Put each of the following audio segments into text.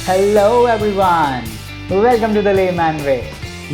Hello everyone! Welcome to the Layman Way,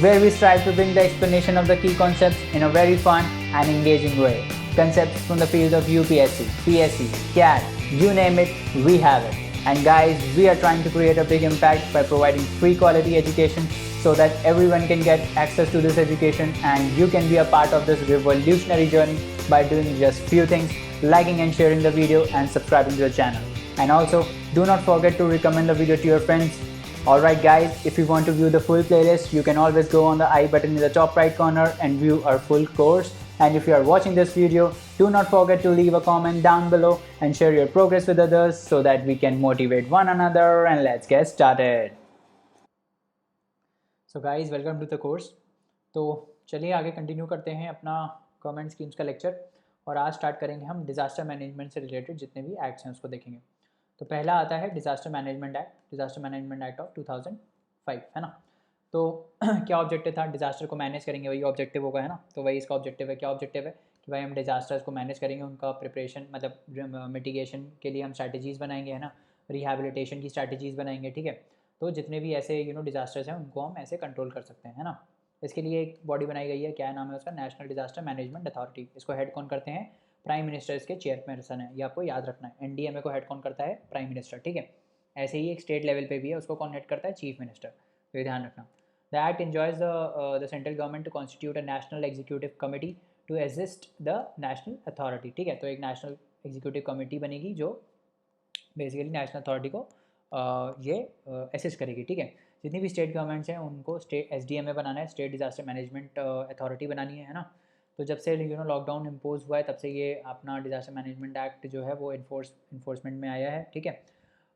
where we strive to bring the explanation of the key concepts in a very fun and engaging way. Concepts from the field of UPSC, PSC, CAT, you name it, we have it. And guys, we are trying to create a big impact by providing free quality education so that everyone can get access to this education and you can be a part of this revolutionary journey by doing just few things, liking and sharing the video and subscribing to the channel. And also, do not forget to recommend the video to your friends. Alright guys, if you want to view the full playlist, you can always go on the I button in the top right corner and view our full course. And if you are watching this video, do not forget to leave a comment down below and share your progress with others so that we can motivate one another, and let's get started. So guys, welcome to the course. तो चलिए आगे continue करते हैं अपना government schemes का lecture, और आज start करेंगे हम डिज़ास्टर मैनेजमेंट से रिलेटेड जितने भी एक्ट्स हैं उसको देखेंगे। तो पहला आता है डिज़ास्टर मैनेजमेंट एक्ट ऑफ 2005, है ना। तो क्या ऑब्जेक्टिव था, डिज़ास्टर को मैनेज करेंगे, वही ऑब्जेक्टिव होगा, है ना। तो वही इसका ऑब्जेक्टिव है। क्या ऑब्जेक्टिव है कि भाई हम डिज़ास्टर्स को मैनेज करेंगे, उनका प्रिपरेशन मतलब मिटिगेशन के लिए हम स्ट्रैटेजीज़ बनाएंगे, है ना। रिहैबिलिटेशन की स्ट्रैटेजीज़ बनाएंगे, ठीक है। तो जितने भी ऐसे डिज़ास्टर्स हैं उनको हम ऐसे कंट्रोल कर सकते हैं, है ना। इसके लिए एक बॉडी बनाई गई है, क्या नाम है उसका, नेशनल डिज़ास्टर मैनेजमेंट अथॉरिटी। इसको हेड कौन करते हैं, प्राइम मिनिस्टर इसके चेयरपर्सन है, ये आपको याद रखना है। एनडीएमए को हेड कौन करता है, प्राइम मिनिस्टर, ठीक है। ऐसे ही एक स्टेट लेवल पे भी है, उसको कौन हेड करता है, चीफ मिनिस्टर। तो ये ध्यान रखना। The act enjoys the central government to constitute a national executive committee to assist the national authority, ठीक है। तो एक नेशनल एग्जीक्यूटिव कमेटी बनेगी जो बेसिकली नेशनल अथॉरिटी को ये असिस्ट करेगी, ठीक है। जितनी भी स्टेट गवर्नमेंट्स हैं उनको स्टेट एसडीएमए बनाना है, स्टेट डिज़ास्टर मैनेजमेंट अथॉरिटी बनानी है ना। तो जब से लॉकडाउन इम्पोज हुआ है तब से ये अपना डिज़ास्टर मैनेजमेंट एक्ट जो है वो इन्फोर्समेंट में आया है, ठीक है।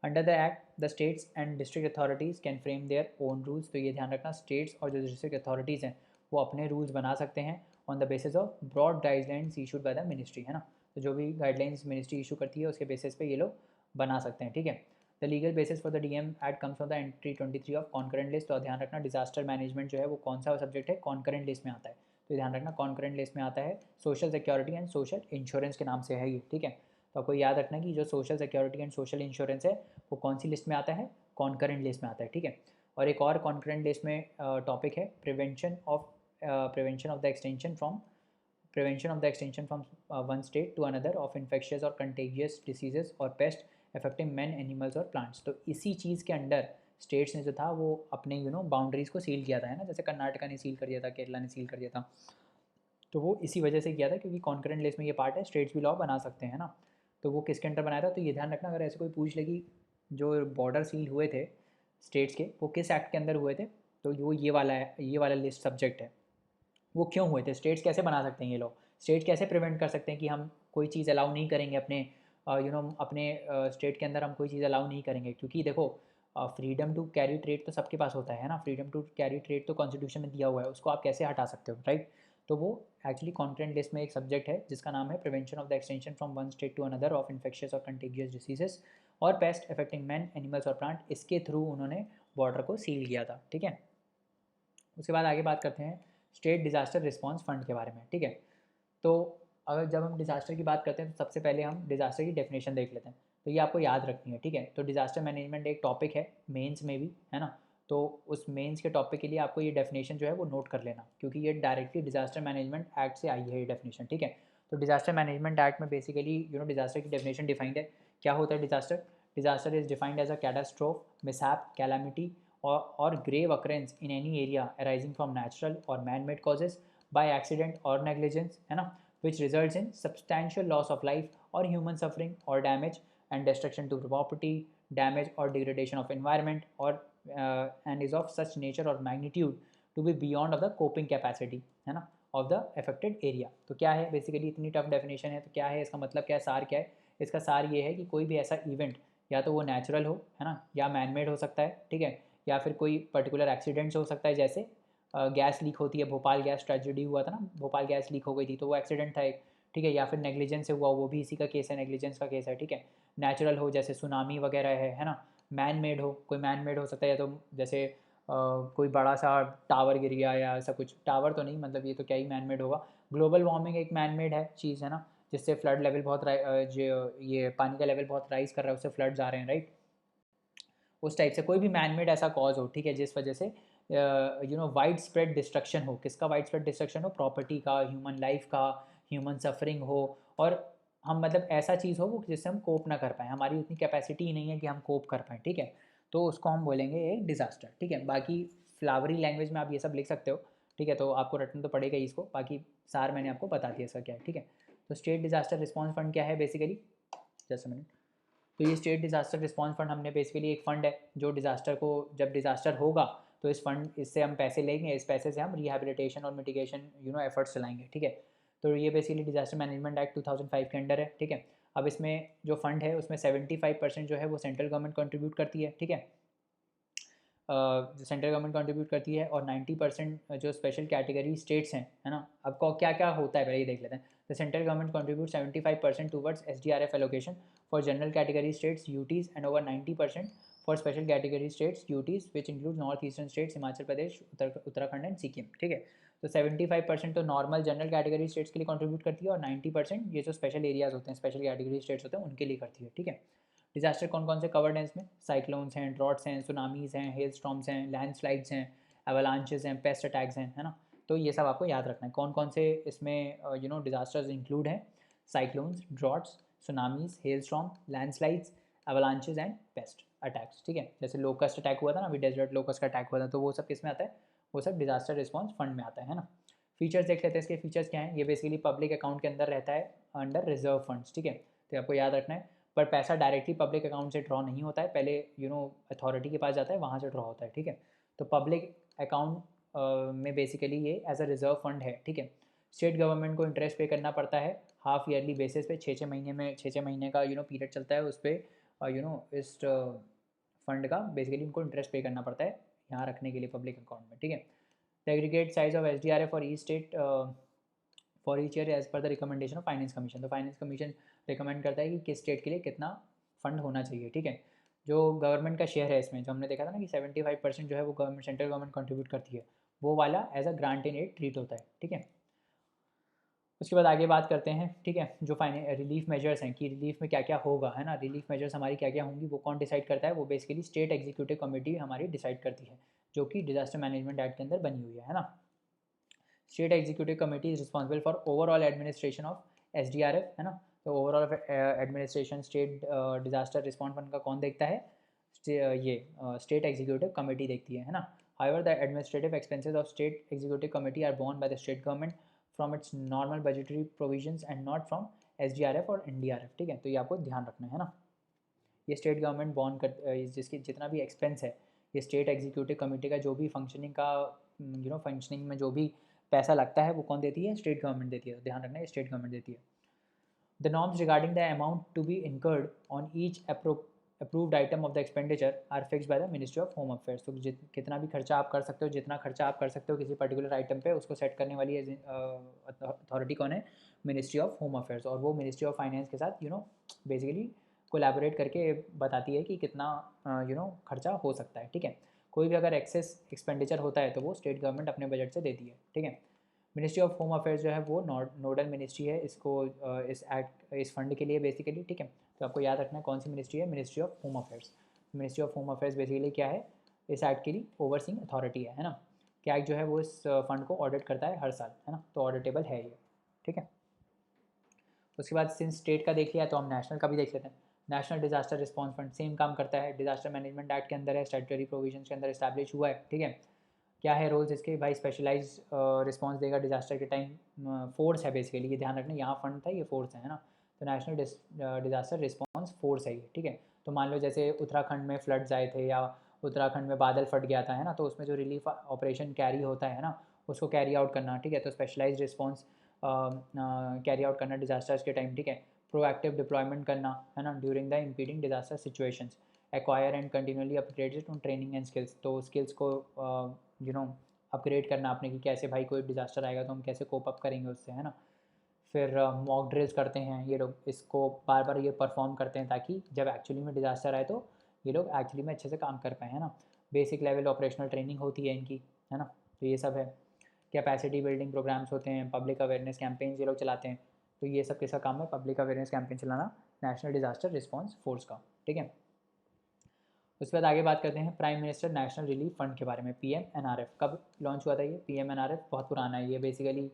Under the act the states and district authorities can frame their own rules. तो ये ध्यान रखना, स्टेट्स और जो डिस्ट्रिक्ट अथॉरिटीज़ हैं वो अपने रूल्स बना सकते हैं on the basis of broad guidelines issued by the ministry, है ना। तो जो भी गाइडलाइंस मिनिस्ट्री इशू करती है उसके बेसिस पे ये लोग बना सकते हैं, ठीक है। The legal basis for the DM act comes on the entry 23 of concurrent list. तो ध्यान रखना, डिजास्टर मैनेजमेंट जो है वो कौन सा सब्जेक्ट है, कॉन्करेंट लिस्ट में आता है। तो ध्यान रखना, कॉन्करेंट लिस्ट में आता है। Social security and social insurance के नाम से है ये, ठीक है। तो आपको याद रखना कि जो social security and social insurance है वो कौन सी लिस्ट में आता है, कॉन्करेंट लिस्ट में आता है, ठीक है। और एक और कॉन्करेंट लिस्ट में टॉपिक है prevention of the extension from one state to another of infectious or contagious diseases or pest affecting man, animals or plants. तो इसी चीज़ के अंडर स्टेट्स ने जो था वो अपने बाउंड्रीज़ को सील किया था, है ना। जैसे कर्नाटका ने सील कर दिया था, केरला ने सील कर दिया था। तो वो इसी वजह से किया था क्योंकि कॉन्करेंट लिस्ट में ये पार्ट है, स्टेट्स भी लॉ बना सकते हैं ना। तो वो किसके अंडर बनाया था, तो ये ध्यान रखना, अगर ऐसे कोई पूछ ले कि जो बॉर्डर सील हुए थे स्टेट्स के वो किस एक्ट के अंदर हुए थे, तो वो ये वाला है, ये वाला लिस्ट सब्जेक्ट है। वो क्यों हुए थे, स्टेट्स कैसे बना सकते हैं ये लोग, स्टेट कैसे प्रिवेंट कर सकते हैं कि हम कोई चीज़ अलाउ नहीं करेंगे अपने अपने स्टेट के अंदर हम कोई चीज़ अलाउ नहीं करेंगे। क्योंकि देखो, फ्रीडम टू कैरी ट्रेड तो सबके पास होता है ना, फ्रीडम टू कैरी ट्रेड तो कॉन्स्टिट्यूशन में दिया हुआ है, उसको आप कैसे हटा सकते हो, राइट। तो वो एक्चुअली कॉन्करेंट लिस्ट में एक सब्जेक्ट है जिसका नाम है prevention of the extension from one state to another of infectious or contagious diseases or pest affecting man, animals or plant. इसके थ्रू उन्होंने बॉर्डर को सील किया था, ठीक है। उसके बाद आगे बात करते हैं स्टेट डिज़ास्टर रिस्पांस फंड के बारे में, ठीक है। तो अगर जब हम डिज़ास्टर की बात करते हैं तो सबसे पहले हम डिज़ास्टर की डेफिनेशन देख लेते हैं। तो ये आपको याद रखनी है, ठीक है। तो डिज़ास्टर मैनेजमेंट एक टॉपिक है मेंस में भी, है ना। तो उस मेंस के टॉपिक के लिए आपको ये डेफिनेशन जो है वो नोट कर लेना, क्योंकि ये डायरेक्टली डिज़ास्टर मैनेजमेंट एक्ट से आई है ये डेफिनेशन, ठीक है। तो डिज़ास्टर मैनेजमेंट एक्ट में बेसिकली डिज़ास्टर की डेफिनेशन डिफाइंड है। क्या होता है disaster, disaster is defined as a catastrophe, mishap, calamity or grave occurrence in any area arising from natural or man-made causes by accident or negligence, है ना, which results in substantial loss of life or human suffering or damage and destruction to property, damage or degradation of environment or and is of such nature or magnitude to be beyond of the coping capacity, है ना, of the affected area। तो क्या है basically, इतनी tough definition है तो क्या है इसका मतलब, क्या है सार, क्या है इसका सार, ये है कि कोई भी ऐसा इवेंट या तो वो नेचुरल हो, है ना, या मैन मेड हो सकता है, ठीक है, या फिर कोई पर्टिकुलर एक्सीडेंट्स हो सकता है। जैसे गैस लीक होती है, भोपाल गैस ट्रेजेडी हुआ था ना, भोपाल गैस लीक हो गई थी तो वो एक्सीडेंट था एक, ठीक है। या फिर नेग्लिजेंस से हुआ, वो भी इसी का केस है, नेग्लिजेंस का केस है, ठीक है। नेचुरल हो जैसे सुनामी वगैरह है ना। मैन मेड हो, कोई मैन मेड हो सकता है, या तो जैसे कोई बड़ा सा टावर गिर गया या ऐसा कुछ, टावर तो नहीं, मतलब ये तो क्या ही मैन मेड होगा। ग्लोबल वार्मिंग एक मैन मेड है चीज़, है ना, जिससे फ्लड लेवल बहुत जो ये पानी का लेवल बहुत राइज कर रहा है, उससे फ्लड्स आ रहे हैं, राइट। उस टाइप से कोई भी मैन मेड ऐसा कॉज हो, ठीक है, जिस वजह से वाइड स्प्रेड डिस्ट्रक्शन हो। किसका वाइड स्प्रेड डिस्ट्रक्शन हो? प्रॉपर्टी का, ह्यूमन लाइफ का, ह्यूमन सफरिंग हो, और हम मतलब ऐसा चीज़ हो वो जिससे हम कोप ना कर पाएँ, हमारी उतनी कैपेसिटी ही नहीं है कि हम कोप कर पाएँ, ठीक है, तो उसको हम बोलेंगे एक डिज़ास्टर, ठीक है। बाकी फ्लावरी लैंग्वेज में आप ये सब लिख सकते हो, ठीक है, तो आपको रटना तो पड़ेगा ही इसको, बाकी सार मैंने आपको बता दिया इसका क्या है, ठीक है। तो स्टेट डिज़ास्टर रिस्पॉन्स फंड क्या है बेसिकली, जस्ट अ मिनट। तो ये स्टेट डिज़ास्टर रिस्पॉन्स फंड हमने बेसिकली एक फ़ंड है जो डिज़ास्टर को, जब डिज़ास्टर होगा तो इस फंड, इससे हम पैसे लेंगे, इस पैसे से हम रिहैबिलिटेशन और मिटिगेशन एफर्ट्स चलाएंगे, ठीक है। तो ये बेसिकली डिज़ास्टर मैनेजमेंट एक्ट 2005 के अंडर है, ठीक है। अब इसमें जो फंड है उसमें 75% जो है वो सेंट्रल गवर्नमेंट कंट्रीब्यूट करती है, ठीक है, सेंट्रल गवर्नमेंट कंट्रीब्यूट करती है, और 90% जो स्पेशल कैटेगरी स्टेट्स हैं, है ना। अब क्या क्या होता है पहले ये देख लेते हैं। The central government contribute 75% towards SDRF allocation for general category states UTs and over 90% for special category states UTs which include north eastern states, Himachal Pradesh, Uttarakhand and Sikkim, ठीक है। तो 75% तो नॉर्मल जनरल कैटेगरी स्टेट्स के लिए कंट्रीब्यूट करती है, और 90% ये जो स्पेशल एरियाज होते हैं, स्पेशल कैटेगरी स्टेट्स होते हैं, उनके लिए करती है, ठीक है। डिजास्टर कौन कौन से कवर्ड हैं इसमें? साइक्लोन्स हैं, ड्रॉट्स हैं, सुनामीज़ हैं, हेल स्टॉर्म्स हैं, लैंडस्लाइड्स हैं, एवलांचेस हैं, पेस्ट अटैक्स हैं, है ना। तो ये सब आपको याद रखना है कौन कौन से इसमें डिजास्टर्स इंक्लूड हैं। Cyclones, droughts, tsunamis, hail storm, landslides, avalanches and pest attacks, ठीक है। जैसे लोकस्ट अटैक हुआ था ना, अभी डेजर्ट लोकस्ट का अटैक हुआ था, तो वो सब किस में आता है? वो सब डिजास्टर रिस्पॉन्स फंड में आता है ना। फीचर्स देख लेते हैं इसके। फीचर्स क्या हैं? ये बेसिकली पब्लिक अकाउंट के अंदर रहता है, अंडर रिजर्व फंड्स, ठीक है। तो आपको याद रखना है, पर पैसा डायरेक्टली पब्लिक अकाउंट से ड्रॉ नहीं होता है, पहले अथॉरिटी के पास जाता है, वहाँ से ड्रॉ होता है, ठीक है। तो पब्लिक अकाउंट में बेसिकली ये एज अ रिजर्व फंड है, ठीक है। स्टेट गवर्नमेंट को इंटरेस्ट पे करना पड़ता है हाफ ईयरली बेसिस पे, 6-6 महीने में, 6-6 महीने का पीरियड चलता है उस पर, इस फंड का बेसिकली उनको इंटरेस्ट पे करना पड़ता है यहाँ रखने के लिए पब्लिक अकाउंट में, ठीक है। The aggregate size of SDRF for each state for each year as per the recommendation of finance commission. तो फाइनेंस कमीशन रिकमेंड करता है कि किस स्टेट के लिए कितना फंड होना चाहिए, ठीक है। जो गवर्नमेंट का शेयर है इसमें, जो हमने देखा था ना कि 75% जो है वो गवर्नमेंट, सेंट्रल गवर्नमेंट कंट्रीब्यूट करती है, वो वाला as a grant in aid treat होता है, ठीक है। उसके बाद आगे बात करते हैं, ठीक है, जो रिलीफ मेजर्स हैं कि रिलीफ में क्या क्या होगा, है ना। रिलीफ मेजर्स हमारी क्या क्या होंगी, वो कौन डिसाइड करता है? वो बेसिकली स्टेट एग्जीक्यूटिव कमेटी हमारी डिसाइड करती है, जो कि डिजास्टर मैनेजमेंट एक्ट के अंदर बनी हुई है ना। State executive committee is responsible for overall administration of SDRF, है ना। तो overall administration state disaster response fund का कौन देखता है? ये स्टेट एग्जीक्यूटिव कमेटी देखती है ना। However the administrative expenses of state executive committee are borne by the state government from its normal budgetary provisions and not from SDRF or NDRF, ठीक है। तो ये आपको ध्यान रखना है ना। ये स्टेट गवर्नमेंट बॉर्न कर जिसकी जितना भी एक्सपेंस है, ये स्टेट एग्जीक्यूटिव कमेटी का जो भी फंक्शनिंग का फंक्शनिंग में जो भी पैसा लगता है वो कौन देती है? स्टेट गवर्नमेंट देती है। तो ध्यान रखना है, स्टेट गवर्नमेंट देती है। The norms regarding the amount to be incurred on each approved item of the expenditure are fixed by the ministry of home affairs. तो कितना भी खर्चा आप कर सकते हो, जितना खर्चा आप कर सकते हो किसी पर्टिकुलर आइटम पे, उसको सेट करने वाली अथॉरिटी कौन है? Ministry of home affairs. और वो मिनिस्ट्री ऑफ फाइनेंस के साथ बेसिकली कोलैबोरेट करके बताती है कि कितना खर्चा हो सकता है, ठीक है। कोई भी अगर एक्सेस एक्सपेंडिचर होता है तो वो स्टेट गवर्नमेंट अपने बजट से देती है, ठीक है। मिनिस्ट्री ऑफ होम अफेयर्स जो है वो नोडल मिनिस्ट्री है इसको इस फंड के लिए बेसिकली, ठीक है। तो आपको याद रखना है कौन सी मिनिस्ट्री है? Ministry of home affairs. Ministry of home affairs basically क्या है? इस एक्ट के लिए ओवरसीइंग अथॉरिटी है ना। क्या एक्ट जो है वो इस फंड को ऑडिट करता है हर साल, है ना, तो ऑडिटेबल है ये, ठीक है। उसके बाद सिंस स्टेट का देख लिया तो हम नेशनल का भी देख लेते हैं। National disaster response fund same काम करता है, डिजास्टर मैनेजमेंट एक्ट के अंदर है, स्टैट्यूटरी प्रोविजन के अंदर इस्टेब्लिश हुआ है, ठीक है। क्या है रोल्स इसके? भाई स्पेशलाइज रिस्पांस देगा डिजास्टर के टाइम, फोर्स है बेसिकली, ये ध्यान रखना, यहाँ फंड था, ये फोर्स है ना। तो नेशनल डिजास्टर रिस्पांस फोर्स है ये, ठीक है। तो मान लो जैसे उत्तराखंड में फ्लड्स आए थे, या उत्तराखंड में बादल फट गया था, है ना, तो उसमें जो रिलीफ ऑपरेशन कैरी होता है ना, उसको कैरी आउट करना, ठीक है। तो स्पेशलाइज रिस्पॉन्स कैरी आउट करना डिजास्टर्स के टाइम, ठीक है। प्रोएक्टिव डिप्लॉयमेंट करना, है ना, during the impeding disaster situations. Acquire and continually upgraded on training and skills. तो स्किल्स को अपग्रेड करना आपने कि कैसे भाई कोई डिज़ास्टर आएगा तो हम कैसे कोप अप करेंगे उससे, है ना। फिर मॉक ड्रिल्स करते हैं ये लोग, इसको बार बार ये परफॉर्म करते हैं ताकि जब एक्चुअली में डिज़ास्टर आए तो ये लोग एक्चुअली में अच्छे से काम कर पाएँ, है ना। बेसिक लेवल ऑपरेशनल ट्रेनिंग होती है इनकी, है ना। तो ये सब है। कैपेसिटी बिल्डिंग प्रोग्राम्स होते हैं, पब्लिक अवेयरनेस कैंपेन्स ये लोग चलाते हैं। तो ये सब किसका काम है? पब्लिक अवेयरनेस कैंपेन चलाना नेशनल डिज़ास्टर रिस्पॉन्स फोर्स का, ठीक है। उसके बाद आगे बात करते हैं prime minister national relief fund के बारे में। PMNRF कब लॉन्च हुआ था ये? PMNRF बहुत पुराना है ये, बेसिकली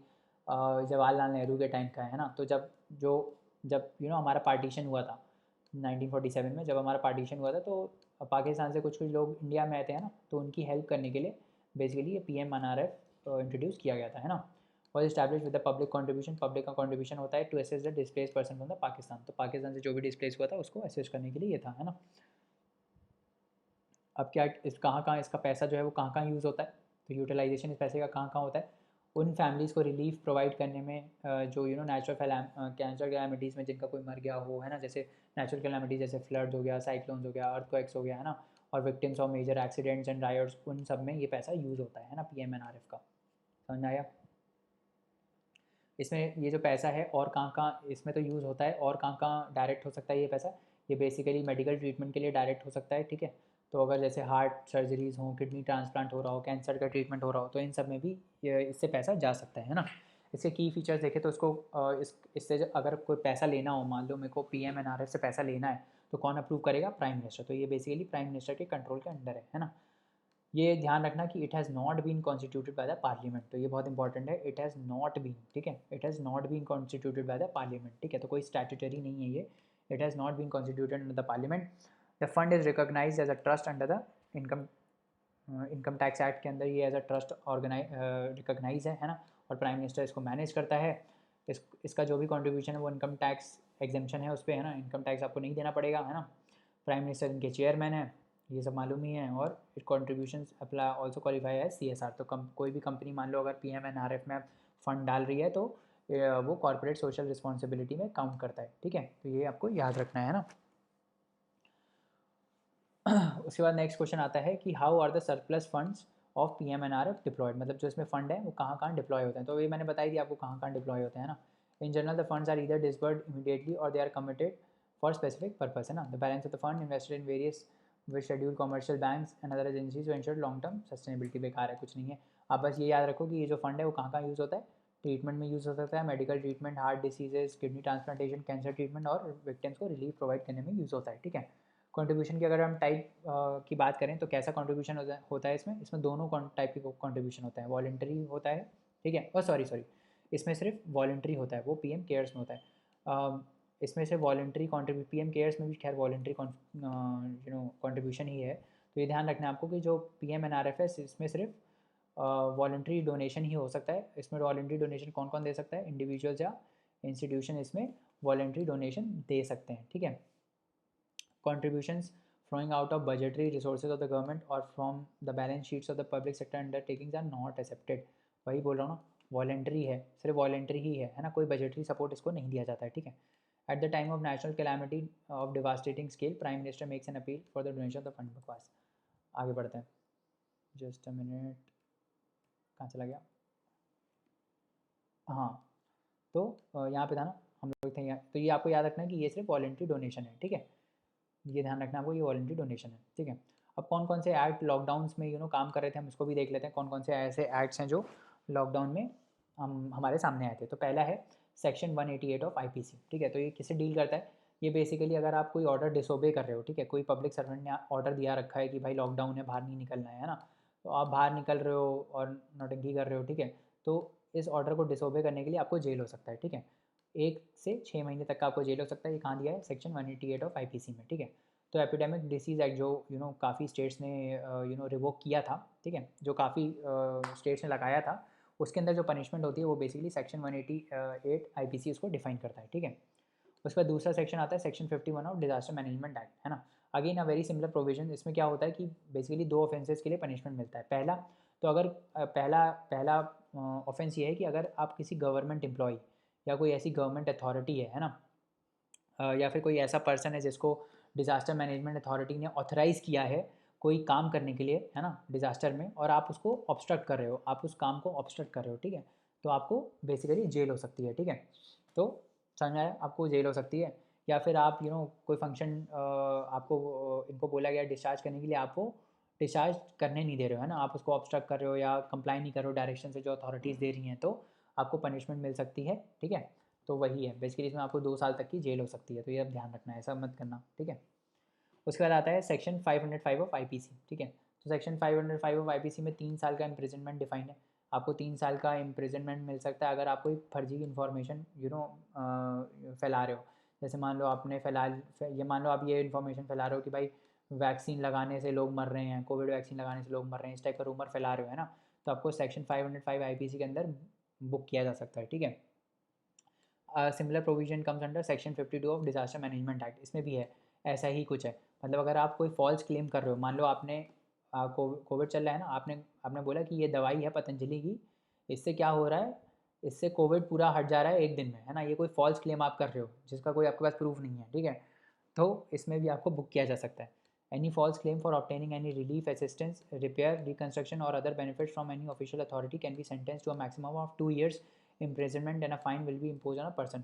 जवाहरलाल नेहरू के टाइम का है ना। तो जब हमारा पार्टीशन हुआ था 1947 में, जब हमारा पार्टीशन हुआ था, तो पाकिस्तान से कुछ कुछ लोग इंडिया में आए थे, है ना। तो उनकी हेल्प करने के लिए बेसिकली ये PMNRF इंट्रोड्यूस किया गया था, है ना। Was establish with the public contribution. Public का कंट्रीब्यूशन होता है to assist the displace person from the Pakistan. तो पाकिस्तान से जो भी डिस्प्लेस हुआ था उसको असिस्ट करने के लिए ये था, है ना। अब क्या इस कहाँ इसका पैसा जो है वो कहाँ यूज़ होता है? तो यूटिलाइजेशन इस पैसे का कहाँ होता है? उन फैमिलीज़ को रिलीफ प्रोवाइड करने में जो नेचुरल कैलामिटीज़ में जिनका कोई मर गया हो, है ना। जैसे नेचुरल कैलामिटीज़ जैसे फ्लड्स हो गया, साइक्लोन्स हो गया, अर्थक्वेक्स हो गया, है ना। और victims of major accidents and riots, उन सब में ये पैसा यूज़ होता है ना, PMNRF का। समझ में आया? इसमें ये जो पैसा है और कहाँ इसमें तो यूज़ होता है, और कहाँ डायरेक्ट हो सकता है ये पैसा? ये बेसिकली मेडिकल ट्रीटमेंट के लिए डायरेक्ट हो सकता है, ठीक है। तो अगर जैसे हार्ट सर्जरीज हों, किडनी ट्रांसप्लांट हो रहा हो, कैंसर का ट्रीटमेंट हो रहा हो, तो इन सब में भी इससे पैसा जा सकता है ना। इसके की फीचर्स देखें तो इसको इससे अगर कोई पैसा लेना हो, मान लो मेरे को PMNRF से पैसा लेना है, तो कौन अप्रूव करेगा? Prime minister. तो ये बेसिकली प्राइम मिनिस्टर के कंट्रोल के अंडर है ना। ये ध्यान रखना कि it has not been constituted by the parliament. तो ये बहुत इंपॉर्टेंट है, इट हैज़ नॉट बीन, ठीक है। It has not been constituted by the parliament, ठीक है। तो कोई स्टैट्यूटरी नहीं है ये, it has not been constituted under the parliament. The fund is recognise as a trust under the income income tax act के अंदर ये एज अ ट्रस्ट रिकॉग्नाइज है ना। और प्राइम मिनिस्टर इसको मैनेज करता है। इसका जो भी कॉन्ट्रीब्यूशन है वो इनकम टैक्स एग्जेम्पशन है उस पर, है ना। इनकम टैक्स आपको नहीं देना पड़ेगा, है ना। प्राइम मिनिस्टर इनके चेयरमैन है, ये सब मालूम ही है। और it contribution apply also qualify है CSR। तो कोई भी कंपनी मान लो अगर PMNRF में फ़ंड डाल रही है तो वो कॉर्पोरेट सोशल रिस्पॉन्सिबिलिटी में काउंट करता है, ठीक है। तो ये आपको याद रखना है ना। उसके बाद नेक्स्ट क्वेश्चन आता है कि how are the surplus funds of PMNRF deployed. मतलब जो इसमें फ़ंड है वो कहाँ डिप्लॉय होते हैं। तो ये मैंने बताई थी आपको कहाँ डिप्लॉय होते हैं ना। In general the funds are either disbursed immediately और they are committed for specific purpose, है ना। The balance of the fund invested in various which schedule commercial banks and other agencies to ensure long term sustainability. बेकार है, कुछ नहीं है। आप बस ये याद रखो कि ये जो फंड है वो कहाँ यूज़ होता है? ट्रीटमेंट में यूज़ हो सकता है, medical treatment, heart diseases, kidney transplantation, cancer treatment और विक्टिम्स को रिलीफ प्रोवाइड करने में यूज़ होता है, ठीक है। कंट्रीब्यूशन की अगर हम टाइप की बात करें तो कैसा कंट्रीब्यूशन होता है इसमें दोनों टाइप की कंट्रीब्यूशन होता है। वॉलंटरी होता है, ठीक है। और सॉरी इसमें सिर्फ वॉलंटरी होता है, वो PM केयर्स में होता है। इसमें से वॉलंटरी कॉन्ट्रीब्यू PM केयर्स में भी खैर वॉलंटरी कॉन्ट्रीब्यूशन ही है। तो ये ध्यान रखना है आपको कि जो PMNRF है इसमें सिर्फ वॉलंटरी डोनेशन ही हो सकता है। इसमें वॉलंटरी डोनेशन कौन कौन दे सकता है? इंडिविजुअल्स या इंस्टीट्यूशन इसमें वॉलंटरी डोनेशन दे सकते हैं, ठीक है। Contributions flowing out of budgetary resources of the government or from the balance sheets of the public sector undertakings are not accepted। वही बोल रहा हूँ ना, वॉलेंट्री है, सिर्फ वॉलेंट्री ही है ना। कोई बजटरी सपोर्ट इसको नहीं दिया जाता है, ठीक है। At the time of national calamity of devastating scale prime minister makes an appeal for the donation of the fund. बकवास। आगे बढ़ते हैं, जस्ट अ मिनट, कहाँ चला गया? हाँ, तो यहाँ पे था ना, हम लोग थे यहाँ। तो ये आपको याद रखना है कि ये सिर्फ वॉलेंट्री डोनेशन है, ठीक है। ये ध्यान रखना आपको, ये वॉलंटरी डोनेशन है, ठीक है। अब कौन कौन से एक्ट लॉकडाउन्स में काम कर रहे थे, हम इसको भी देख लेते हैं। कौन कौन से ऐसे एक्ट्स हैं जो लॉकडाउन में हमारे सामने आए थे। तो पहला है सेक्शन 188 ऑफ IPC, ठीक है। तो ये किससे डील करता है? ये बेसिकली अगर आप कोई ऑर्डर डिसोबे कर रहे हो, ठीक है, कोई पब्लिक सर्वेंट ने ऑर्डर दिया रखा है कि भाई लॉकडाउन है, बाहर नहीं निकलना है ना। तो आप बाहर निकल रहे हो और नौटंकी कर रहे हो, ठीक है। तो इस ऑर्डर को डिसोबे करने के लिए आपको जेल हो सकता है, ठीक है। 1 से 6 महीने तक का आपको जेल हो सकता है। ये कहाँ दिया है? सेक्शन 188 ऑफ IPC में, ठीक है। तो एपिडेमिक डिसीज़ एक्ट जो काफ़ी स्टेट्स ने रिवोक किया था, ठीक है, जो काफ़ी स्टेट्स ने लगाया था, उसके अंदर जो पनिशमेंट होती है वो बेसिकली सेक्शन 188 IPC उसको डिफाइन करता है, ठीक है। उसके बाद दूसरा सेक्शन आता है section 51 of disaster management act, है ना। Again a very similar provision. इसमें क्या होता है कि बेसिकली 2 ऑफेंसेस के लिए पनिशमेंट मिलता है। पहला तो अगर पहला पहला ऑफेंस ये है कि अगर आप किसी गवर्नमेंट एम्प्लॉय या कोई ऐसी गवर्नमेंट अथॉरिटी है ना, या फिर कोई ऐसा पर्सन है जिसको डिज़ास्टर मैनेजमेंट अथॉरिटी ने ऑथराइज़ किया है कोई काम करने के लिए, है ना, डिज़ास्टर में, और आप उसको ऑब्स्ट्रक्ट कर रहे हो, आप उस काम को ऑब्स्ट्रक्ट कर रहे हो, ठीक है। तो आपको बेसिकली जेल हो सकती है, ठीक है। तो समझ में आया, आपको जेल हो सकती है। या फिर आप कोई फंक्शन आपको इनको बोला गया डिस्चार्ज करने के लिए, आपको डिस्चार्ज करने नहीं दे रहे हो, है ना, आप उसको ऑब्स्ट्रक्ट कर रहे हो या कंप्लाई नहीं कर रहे हो डायरेक्शन से जो अथॉरिटीज़ दे रही हैं, तो आपको पनिशमेंट मिल सकती है, ठीक है। तो वही है बेसिकली, इसमें आपको 2 साल तक की जेल हो सकती है। तो ये अब ध्यान रखना है, ऐसा मत करना, ठीक है। उसके बाद आता है सेक्शन 505 ऑफ आईपीसी, ठीक है। तो सेक्शन 505 ऑफ आईपीसी में 3 साल का इम्प्रिजनमेंट डिफाइन है। आपको 3 साल का इम्प्रिजनमेंट मिल सकता है अगर आप कोई फर्जी इन्फॉर्मेशन फैला रहे हो। जैसे मान लो आपने मान लो आप ये इन्फॉर्मेशन फैला रहे हो कि भाई वैक्सीन लगाने से लोग मर रहे हैं, कोविड वैक्सीन लगाने से लोग मर रहे हैं, इस टाइप का रूमर फैला रहे हो, है ना, तो आपको सेक्शन 505 आईपीसी के अंदर बुक किया जा सकता है, ठीक है। Similar provision comes under section 52 of disaster management act, इसमें भी है ऐसा ही कुछ है। मतलब अगर आप कोई फॉल्स क्लेम कर रहे हो, मान लो आपने कोविड चल रहा है ना, आपने बोला कि ये दवाई है पतंजलि की, इससे क्या हो रहा है, इससे कोविड पूरा हट जा रहा है एक दिन में, है ना, ये कोई फॉल्स क्लेम आप कर रहे हो जिसका कोई आपके पास प्रूफ नहीं है, ठीक है, तो इसमें भी आपको बुक किया जा सकता है। Any false claim for obtaining any relief, assistance, repair, reconstruction और other benefit from any official authority can be sentence to a maximum of 2 years imprisonment and a fine will be imposed on a person।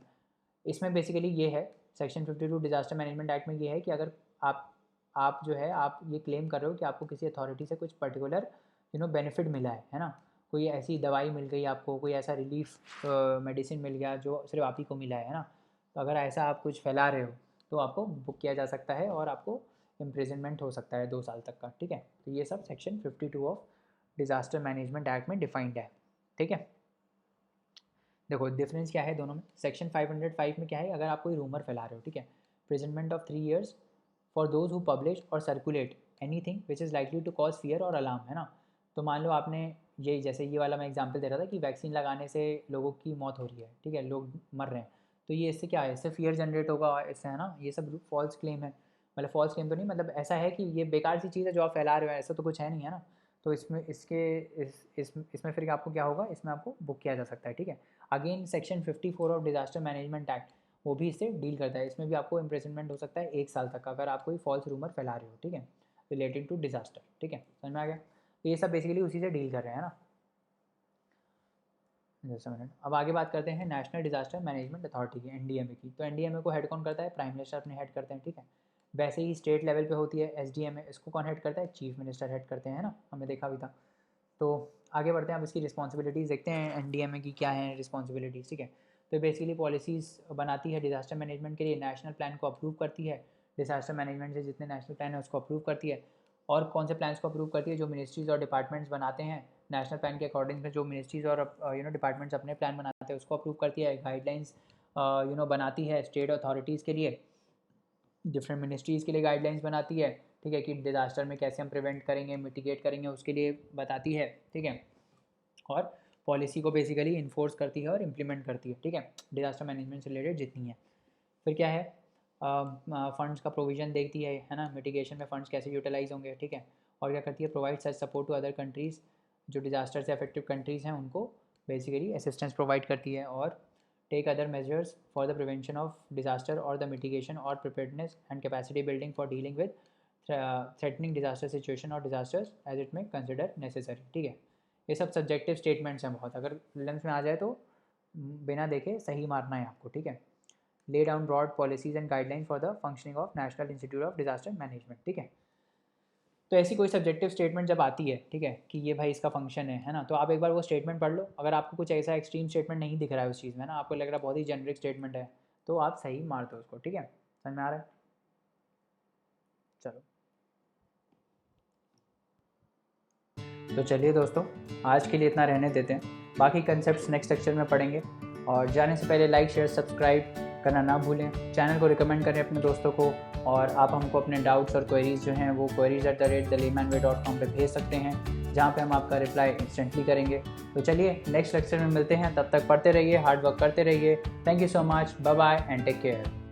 इसमें basically ये है section 52 disaster management act में ये है कि अगर आप जो है आप ये क्लेम कर रहे हो कि आपको किसी अथॉरिटी से कुछ पर्टिकुलर बेनिफिट मिला है ना, कोई ऐसी दवाई मिल गई आपको, कोई ऐसा रिलीफ मेडिसिन मिल गया जो सिर्फ आप ही को मिला है ना, तो अगर ऐसा आप कुछ फैला रहे हो तो आपको बुक किया जा सकता है और आपको इम्प्रिजनमेंट हो सकता है 2 साल तक का, ठीक है। तो ये sub section 52 of disaster management act में डिफाइंड है, ठीक है। देखो डिफरेंस क्या है दोनों में। सेक्शन 505 में क्या है, अगर आप कोई रूमर फैला रहे हो, ठीक है, imprisonment of 3 years for those who publish और circulate anything which is likely to cause fear और अलार्म, है ना। तो मान लो आपने ये जैसे ये वाला मैं एग्जांपल दे रहा था कि वैक्सीन लगाने से लोगों की मौत हो रही है, ठीक है, लोग मर रहे हैं, तो ये इससे क्या है, इससे फियर जनरेट होगा, इससे, है ना, ये सब फॉल्स क्लेम है। मतलब फॉल्स क्लेम तो नहीं, मतलब ऐसा है कि ये बेकार सी चीज़ है जो आप फैला रहे हो, ऐसा तो कुछ है नहीं, है ना। तो इसमें फिर आपको क्या होगा, इसमें आपको बुक किया जा सकता है, ठीक है। Again section 54 of disaster management act वो भी इससे डील करता है। इसमें भी आपको इम्प्रिजनमेंट हो सकता है 1 साल तक का अगर आप कोई फॉल्स रूमर फैला रहे हो, ठीक है, रिलेटेड टू डिजास्टर, ठीक है, समझ में आ गया। तो ये सब बेसिकली उसी से डील कर रहे हैं ना। जैसे मिनट, अब आगे बात करते हैं नेशनल डिजास्टर मैनेजमेंट अथॉरिटी की, एनडीएमए की। तो एनडीएमए को हेड कौन करता है, प्राइम मिनिस्टर अपने हेड करते हैं, ठीक है। वैसे ही स्टेट लेवल पे होती है एसडीएमए, इसको कौन हेड करता है, चीफ मिनिस्टर हेड करते हैं, है ना, हमने देखा भी था। तो आगे बढ़ते हैं, अब इसकी रिस्पॉन्सिबिलिटीज़ देखते हैं एनडीएमए की क्या है रिस्पॉन्सिबिलिटीज़, ठीक है। तो बेसिकली पॉलिसीज़ बनाती है डिजास्टर मैनेजमेंट के लिए, नेशनल प्लान को अप्रूव करती है, डिजास्टर मैनेजमेंट से जितने नेशनल प्लान है उसको अप्रूव करती है। और कौन से प्लान्स को अप्रूव करती है, जो मिनिस्ट्रीज़ और डिपार्टमेंट्स बनाते हैं नेशनल प्लान के अकॉर्डिंग में, जो मिनिस्ट्रीज़ और डिपार्टमेंट्स अपने प्लान बनाते हैं उसको अप्रूव करती है। गाइडलाइंस बनाती है स्टेट अथॉरिटीज़ के लिए, डिफरेंट मिनिस्ट्रीज़ के लिए गाइडलाइंस बनाती है, ठीक है, कि डिज़ास्टर में कैसे हम प्रिवेंट करेंगे, मिटिगेट करेंगे, उसके लिए बताती है, ठीक है। और पॉलिसी को बेसिकली इन्फोर्स करती है और इम्प्लीमेंट करती है, ठीक है, डिज़ास्टर मैनेजमेंट से रिलेटेड जितनी है। फिर क्या है, फंड्स का प्रोविज़न देखती है ना, मिटिगेशन में फंड्स कैसे यूटिलाइज होंगे, ठीक है। और क्या करती है, provide such support to other countries, जो डिज़ास्टर से अफेक्टिव कंट्रीज़ हैं उनको बेसिकली असिस्टेंस प्रोवाइड करती है। और take other measures for the prevention of disaster or the mitigation or preparedness and capacity building for dealing with threatening disaster situation or disasters as it may consider necessary, ठीक है। ये सब subjective statements हैं बहुत, अगर lens में आ जाए तो बिना देखे सही मारना है आपको, ठीक है। Lay down broad policies and guidelines for the functioning of national institute of disaster management, ठीक है। तो ऐसी कोई सब्जेक्टिव स्टेटमेंट जब आती है, ठीक है, कि ये भाई इसका फंक्शन है ना, तो आप एक बार वो स्टेटमेंट पढ़ लो। अगर आपको कुछ ऐसा एक्सट्रीम स्टेटमेंट नहीं दिख रहा है उस चीज़ में ना, आपको लग रहा है बहुत ही जेनरिक स्टेटमेंट है, तो आप सही मार दो उसको, ठीक है, समझ में आ रहा है। चलो तो चलिए दोस्तों, आज के लिए इतना रहने देते हैं, बाकी कंसेप्ट्स नेक्स्ट लेक्चर में पढ़ेंगे। और जाने से पहले लाइक शेयर सब्सक्राइब करना ना भूलें, चैनल को रिकमेंड करें अपने दोस्तों को, और आप हमको अपने डाउट्स और क्वेरीज़ जो हैं वो queries@thelaymanway.com पे भेज सकते हैं, जहाँ पे हम आपका रिप्लाई इंस्टेंटली करेंगे। तो चलिए नेक्स्ट लेक्चर में मिलते हैं, तब तक पढ़ते रहिए, हार्ड वर्क करते रहिए। Thank you so much, bye bye and take care.